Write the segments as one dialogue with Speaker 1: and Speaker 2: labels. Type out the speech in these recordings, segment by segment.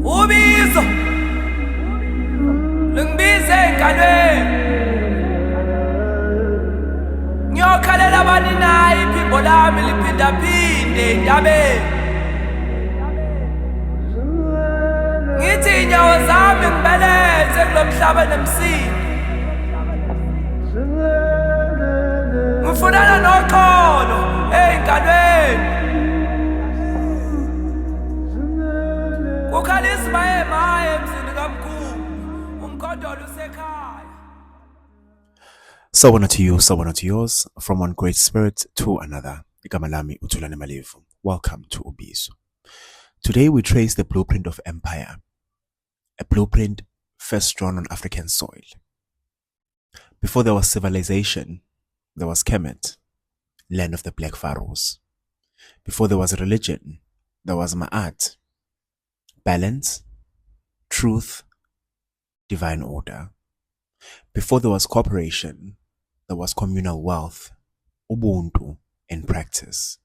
Speaker 1: Ubizo Lungibize engalweni Ngiyokhalela bani nayi iphimbo lami liphindaphinde entabeni Ngithi inyawo zami ngibeleze kulomhlaba nemsini Ngifunana noxolo engalweni Kukhaliswa emaye emzini kamkhulu umkhondolo usekhaya.
Speaker 2: Sawubona to you, sawubona to yours, from one great spirit to another. Igama lami uThulane Malevu. Welcome to Ubizo. Today we trace the blueprint of empire, a blueprint first drawn on African soil. Before there was civilization, there was Kemet, land of the Black Pharaohs. Before there was religion, there was Ma'at, balance, truth, divine order. Before there was cooperation, there was communal wealth, Ubuntu, in practice.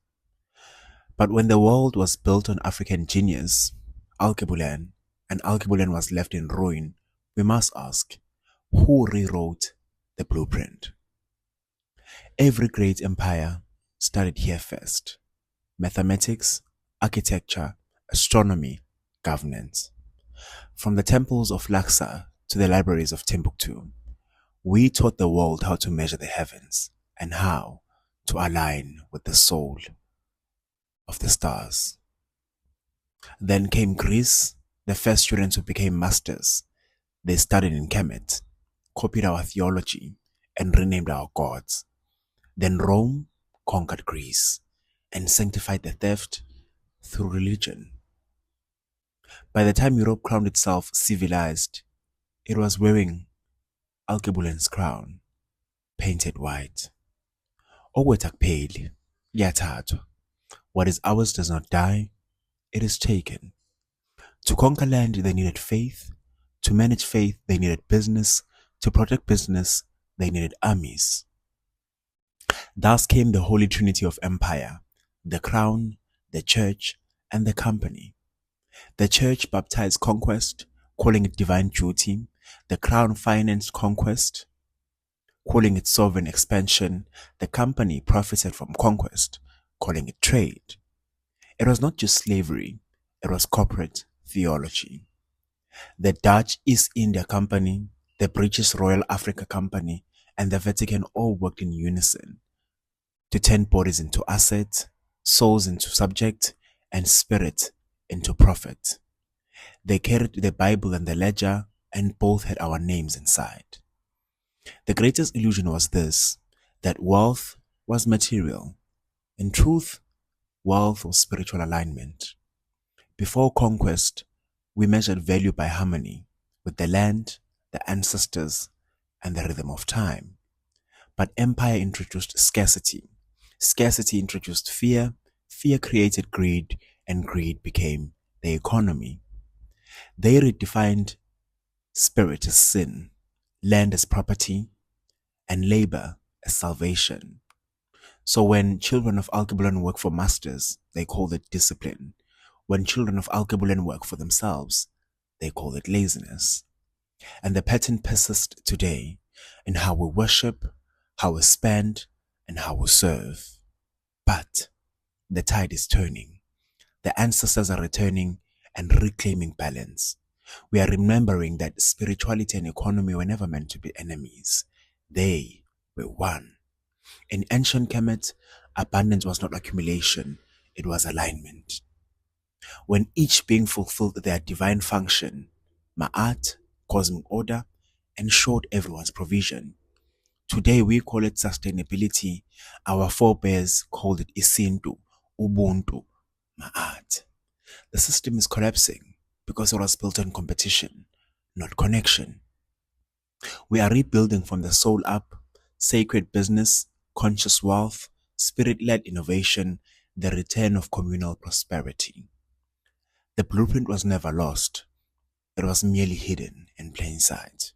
Speaker 2: But when the world was built on African genius, Alkebulan, and Alkebulan was left in ruin, we must ask, who rewrote the blueprint? Every great empire started here first. Mathematics, architecture, astronomy, governance. From the temples of Laksa to the libraries of Timbuktu, we taught the world how to measure the heavens and how to align with the soul of the stars. Then came Greece, the first students who became masters. They studied in Kemet, copied our theology, and renamed our gods. Then Rome conquered Greece and sanctified the theft through religion. By the time Europe crowned itself civilized, it was wearing Alkebulan's crown, painted white. Okwetakpheli, kuyathathwa. What is ours does not die, it is taken. To conquer land, they needed faith. To manage faith, they needed business. To protect business, they needed armies. Thus came the Holy Trinity of Empire, the crown, the church, and the company. The church baptized conquest, calling it divine duty. The crown financed conquest, calling it sovereign expansion. The company profited from conquest, calling it trade. It was not just slavery, it was corporate theology. The Dutch East India Company, the British Royal Africa Company, and the Vatican all worked in unison to turn bodies into assets, souls into subject, and spirit into prophet. They carried the Bible and the ledger, and both had our names inside. The greatest illusion was this, that wealth was material. In truth, wealth was spiritual alignment. Before conquest, we measured value by harmony with the land, the ancestors, and the rhythm of time. But empire introduced scarcity. Scarcity introduced fear. Fear created greed, and greed became the economy. They redefined spirit as sin, land as property, and labor as salvation. So when children of Alkebulan work for masters, they call it discipline. When children of Alkebulan work for themselves, they call it laziness. And the pattern persists today in how we worship, how we spend, and how we serve. But the tide is turning. The ancestors are returning and reclaiming balance. We are remembering that spirituality and economy were never meant to be enemies. They were one. In ancient Kemet, abundance was not accumulation, it was alignment. When each being fulfilled their divine function, Ma'at, cosmic order, ensured everyone's provision. Today we call it sustainability. Our forebears called it Isintu, Ubuntu, Ma'at. The system is collapsing because it was built on competition, not connection. We are rebuilding from the soul up, sacred business, conscious wealth, spirit-led innovation, the return of communal prosperity. The blueprint was never lost. It was merely hidden in plain sight.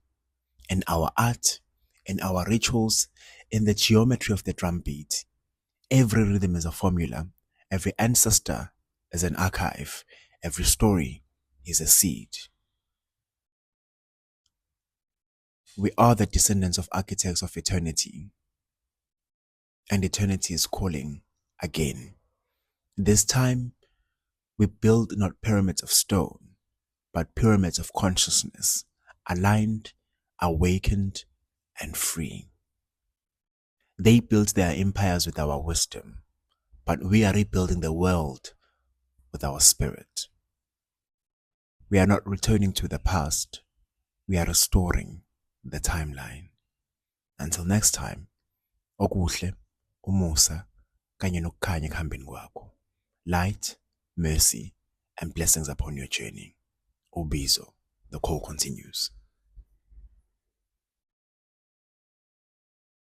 Speaker 2: In our art, in our rituals, In the geometry of the drum beat, every rhythm is a formula, every ancestor is an archive, every story is a seed. We are the descendants of architects of eternity, and eternity is calling again. This time, we build not pyramids of stone, but pyramids of consciousness, aligned, awakened, and free. They built their empires with our wisdom, but we are rebuilding the world with our spirit. We are not returning to the past, we are restoring the timeline. Until next time, okuhle, umusa, kanye nokukhanya ekuhambeni kwakho. Light, mercy, and blessings upon your journey. Ubizo, the call continues.